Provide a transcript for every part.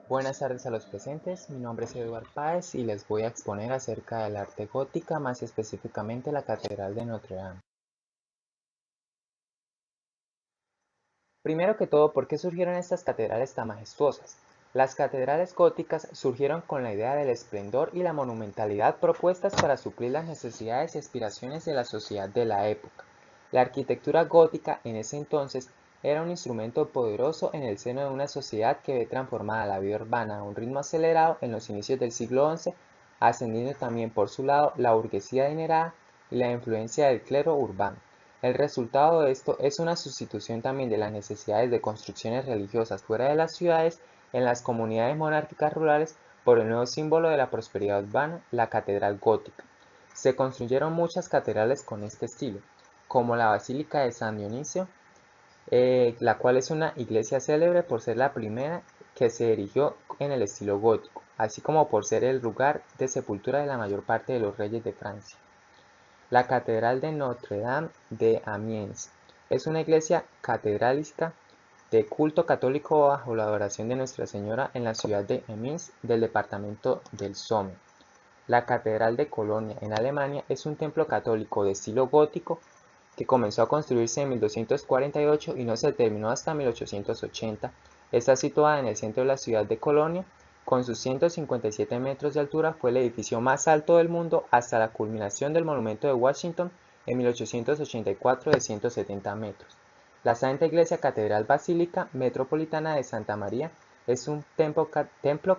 Buenas tardes a los presentes, mi nombre es Eduard Páez y les voy a exponer acerca del arte gótica, más específicamente la Catedral de Notre Dame. Primero que todo, ¿por qué surgieron estas catedrales tan majestuosas? Las catedrales góticas surgieron con la idea del esplendor y la monumentalidad propuestas para suplir las necesidades y aspiraciones de la sociedad de la época. La arquitectura gótica en ese entonces era un instrumento poderoso en el seno de una sociedad que ve transformada la vida urbana a un ritmo acelerado en los inicios del siglo XI, ascendiendo también por su lado la burguesía adinerada y la influencia del clero urbano. El resultado de esto es una sustitución también de las necesidades de construcciones religiosas fuera de las ciudades en las comunidades monárquicas rurales por el nuevo símbolo de la prosperidad urbana, la catedral gótica. Se construyeron muchas catedrales con este estilo, como la Basílica de San Dionisio, la cual es una iglesia célebre por ser la primera que se erigió en el estilo gótico, así como por ser el lugar de sepultura de la mayor parte de los reyes de Francia. La Catedral de Notre-Dame de Amiens es una iglesia catedralicia de culto católico bajo la adoración de Nuestra Señora en la ciudad de Amiens del departamento del Somme. La Catedral de Colonia en Alemania es un templo católico de estilo gótico que comenzó a construirse en 1248 y no se terminó hasta 1880. Está situada en el centro de la ciudad de Colonia. Con sus 157 metros de altura fue el edificio más alto del mundo hasta la culminación del monumento de Washington en 1884 de 170 metros. La Santa Iglesia Catedral Basílica Metropolitana de Santa María es un templo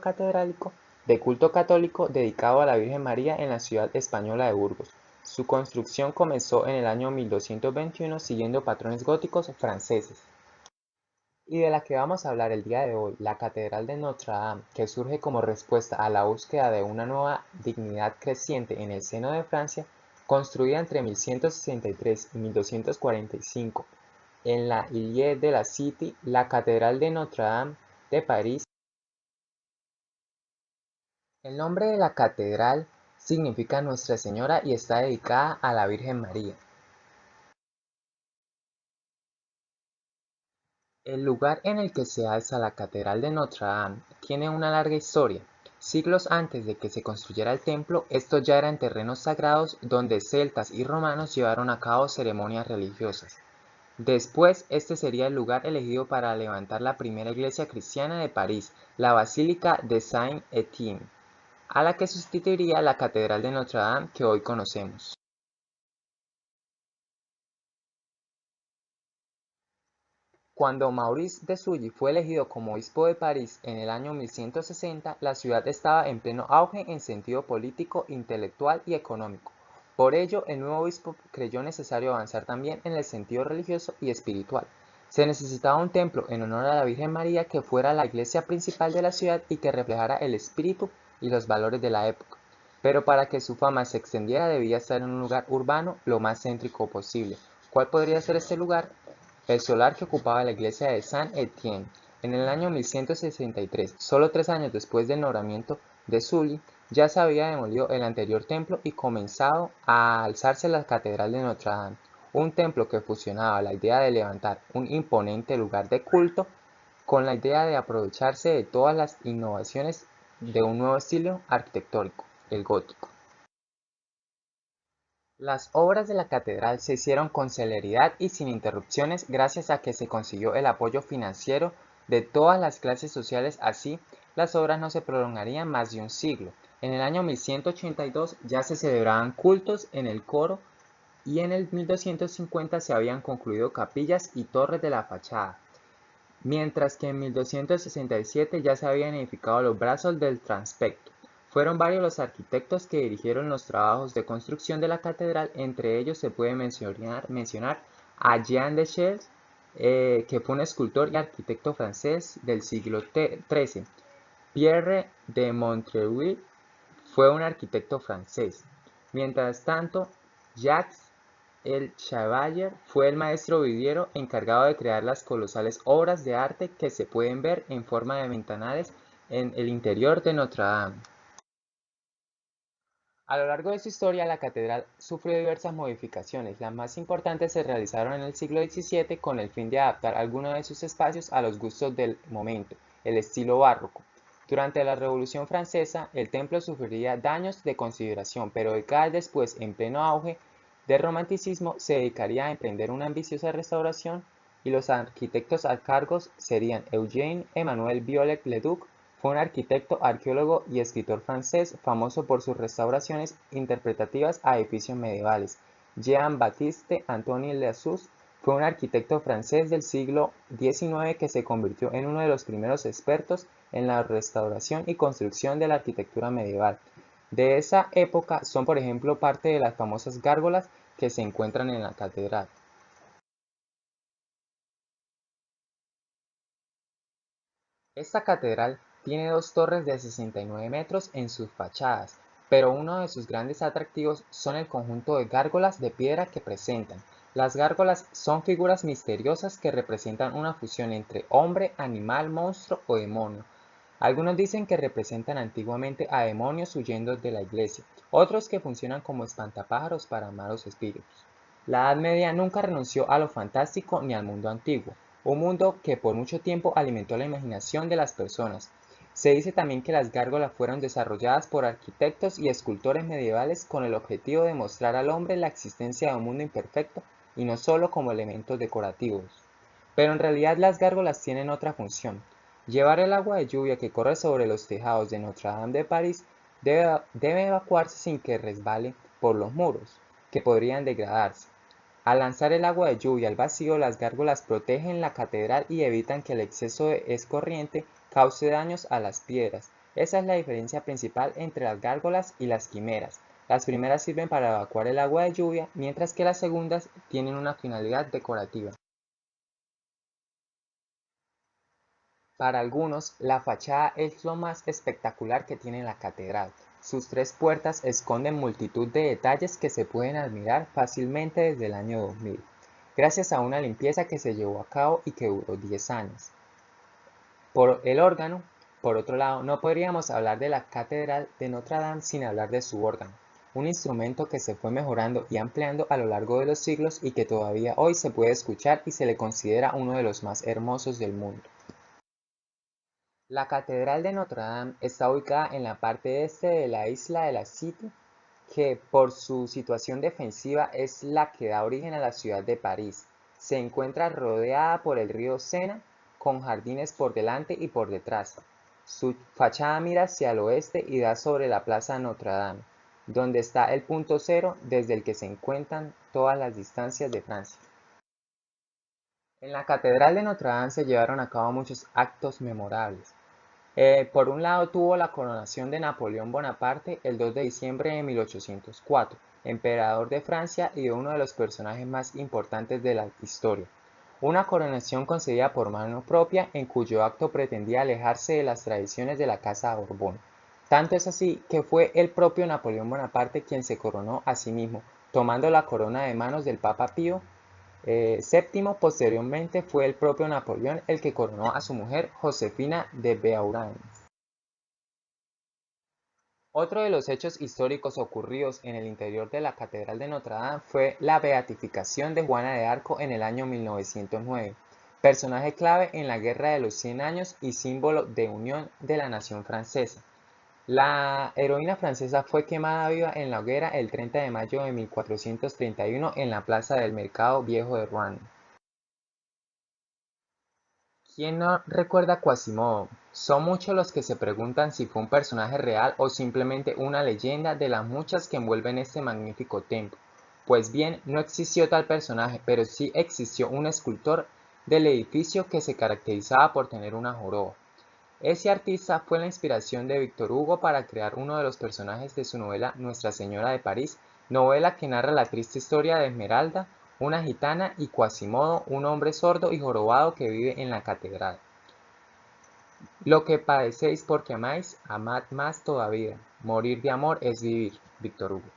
catedrálico de culto católico dedicado a la Virgen María en la ciudad española de Burgos. Su construcción comenzó en el año 1221 siguiendo patrones góticos franceses. Y de la que vamos a hablar el día de hoy, la Catedral de Notre Dame, que surge como respuesta a la búsqueda de una nueva dignidad creciente en el seno de Francia, construida entre 1163 y 1245 en la Ile de la Cité, la Catedral de Notre Dame de París. El nombre de la catedral significa Nuestra Señora y está dedicada a la Virgen María. El lugar en el que se alza la Catedral de Notre Dame tiene una larga historia. Siglos antes de que se construyera el templo, estos ya eran terrenos sagrados donde celtas y romanos llevaron a cabo ceremonias religiosas. Después, este sería el lugar elegido para levantar la primera iglesia cristiana de París, la Basílica de Saint-Étienne, a la que sustituiría la Catedral de Notre Dame que hoy conocemos. Cuando Maurice de Sully fue elegido como obispo de París en el año 1160, la ciudad estaba en pleno auge en sentido político, intelectual y económico. Por ello, el nuevo obispo creyó necesario avanzar también en el sentido religioso y espiritual. Se necesitaba un templo en honor a la Virgen María que fuera la iglesia principal de la ciudad y que reflejara el espíritu y los valores de la época. Pero para que su fama se extendiera debía estar en un lugar urbano lo más céntrico posible. ¿Cuál podría ser este lugar? El solar que ocupaba la iglesia de Saint-Étienne. En el año 1163, solo 3 años después del nombramiento de Sully, ya se había demolido el anterior templo y comenzado a alzarse la catedral de Notre Dame, un templo que fusionaba la idea de levantar un imponente lugar de culto con la idea de aprovecharse de todas las innovaciones de un nuevo estilo arquitectónico, el gótico. Las obras de la catedral se hicieron con celeridad y sin interrupciones gracias a que se consiguió el apoyo financiero de todas las clases sociales. Así, las obras no se prolongarían más de un siglo. En el año 1182 ya se celebraban cultos en el coro y en el 1250 se habían concluido capillas y torres de la fachada, mientras que en 1267 ya se habían edificado los brazos del transepto. Fueron varios los arquitectos que dirigieron los trabajos de construcción de la catedral. Entre ellos se puede mencionar a Jean de Chelles, que fue un escultor y arquitecto francés del siglo XIII. Pierre de Montreuil fue un arquitecto francés. Mientras tanto, Jacques el Chevalier fue el maestro vidriero encargado de crear las colosales obras de arte que se pueden ver en forma de ventanales en el interior de Notre Dame. A lo largo de su historia, la catedral sufrió diversas modificaciones. Las más importantes se realizaron en el siglo XVII con el fin de adaptar algunos de sus espacios a los gustos del momento, el estilo barroco. Durante la Revolución Francesa, el templo sufriría daños de consideración, pero décadas después, en pleno auge del romanticismo, se dedicaría a emprender una ambiciosa restauración y los arquitectos a cargo serían Eugène-Emmanuel Viollet-le-Duc. Fue un arquitecto, arqueólogo y escritor francés famoso por sus restauraciones interpretativas a edificios medievales. Jean-Baptiste Antoine Lassus fue un arquitecto francés del siglo XIX que se convirtió en uno de los primeros expertos en la restauración y construcción de la arquitectura medieval. De esa época son, por ejemplo, parte de las famosas gárgolas que se encuentran en la catedral. Esta catedral tiene dos torres de 69 metros en sus fachadas, pero uno de sus grandes atractivos son el conjunto de gárgolas de piedra que presentan. Las gárgolas son figuras misteriosas que representan una fusión entre hombre, animal, monstruo o demonio. Algunos dicen que representan antiguamente a demonios huyendo de la iglesia, otros que funcionan como espantapájaros para malos espíritus. La Edad Media nunca renunció a lo fantástico ni al mundo antiguo, un mundo que por mucho tiempo alimentó la imaginación de las personas. Se dice también que las gárgolas fueron desarrolladas por arquitectos y escultores medievales con el objetivo de mostrar al hombre la existencia de un mundo imperfecto y no solo como elementos decorativos. Pero en realidad las gárgolas tienen otra función. Llevar el agua de lluvia que corre sobre los tejados de Notre Dame de París debe evacuarse sin que resbale por los muros, que podrían degradarse. Al lanzar el agua de lluvia al vacío, las gárgolas protegen la catedral y evitan que el exceso de escorriente cause daños a las piedras. Esa es la diferencia principal entre las gárgolas y las quimeras. Las primeras sirven para evacuar el agua de lluvia, mientras que las segundas tienen una finalidad decorativa. Para algunos, la fachada es lo más espectacular que tiene la catedral. Sus tres puertas esconden multitud de detalles que se pueden admirar fácilmente desde el año 2000, gracias a una limpieza que se llevó a cabo y que duró 10 años. Por el órgano, por otro lado, no podríamos hablar de la Catedral de Notre Dame sin hablar de su órgano, un instrumento que se fue mejorando y ampliando a lo largo de los siglos y que todavía hoy se puede escuchar y se le considera uno de los más hermosos del mundo. La Catedral de Notre Dame está ubicada en la parte este de la isla de la Cité, que por su situación defensiva es la que da origen a la ciudad de París. Se encuentra rodeada por el río Sena, con jardines por delante y por detrás. Su fachada mira hacia el oeste y da sobre la plaza Notre Dame, donde está el punto cero desde el que se encuentran todas las distancias de Francia. En la Catedral de Notre Dame se llevaron a cabo muchos actos memorables. Por un lado tuvo la coronación de Napoleón Bonaparte el 2 de diciembre de 1804, emperador de Francia y uno de los personajes más importantes de la historia. Una coronación concedida por mano propia en cuyo acto pretendía alejarse de las tradiciones de la Casa Borbón. Tanto es así que fue el propio Napoleón Bonaparte quien se coronó a sí mismo, tomando la corona de manos del Papa Pío VII. Posteriormente fue el propio Napoleón el que coronó a su mujer Josefina de Beauharnais. Otro de los hechos históricos ocurridos en el interior de la Catedral de Notre Dame fue la beatificación de Juana de Arco en el año 1909, personaje clave en la Guerra de los 100 Años y símbolo de unión de la nación francesa. La heroína francesa fue quemada viva en la hoguera el 30 de mayo de 1431 en la plaza del Mercado Viejo de Rouen. ¿Quién no recuerda a Quasimodo? Son muchos los que se preguntan si fue un personaje real o simplemente una leyenda de las muchas que envuelven este magnífico templo. Pues bien, no existió tal personaje, pero sí existió un escultor del edificio que se caracterizaba por tener una joroba. Ese artista fue la inspiración de Víctor Hugo para crear uno de los personajes de su novela Nuestra Señora de París, novela que narra la triste historia de Esmeralda, una gitana, y Quasimodo, un hombre sordo y jorobado que vive en la catedral. Lo que padecéis porque amáis, amad más todavía. Morir de amor es vivir. Víctor Hugo.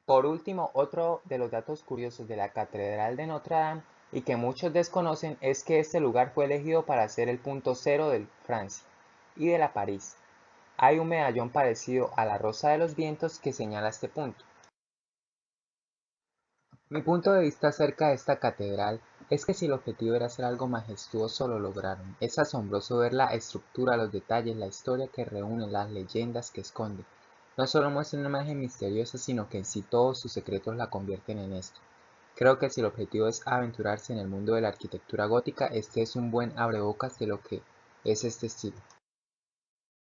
Por último, otro de los datos curiosos de la Catedral de Notre Dame y que muchos desconocen es que este lugar fue elegido para ser el punto cero de Francia y de la París. Hay un medallón parecido a la Rosa de los Vientos que señala este punto. Mi punto de vista acerca de esta catedral Es que si el objetivo era hacer algo majestuoso, lo lograron. Es asombroso ver la estructura, los detalles, la historia que reúne, las leyendas que esconde. No solo muestra una imagen misteriosa, sino que en sí todos sus secretos la convierten en esto. Creo que si el objetivo es aventurarse en el mundo de la arquitectura gótica, este es un buen abrebocas de lo que es este estilo.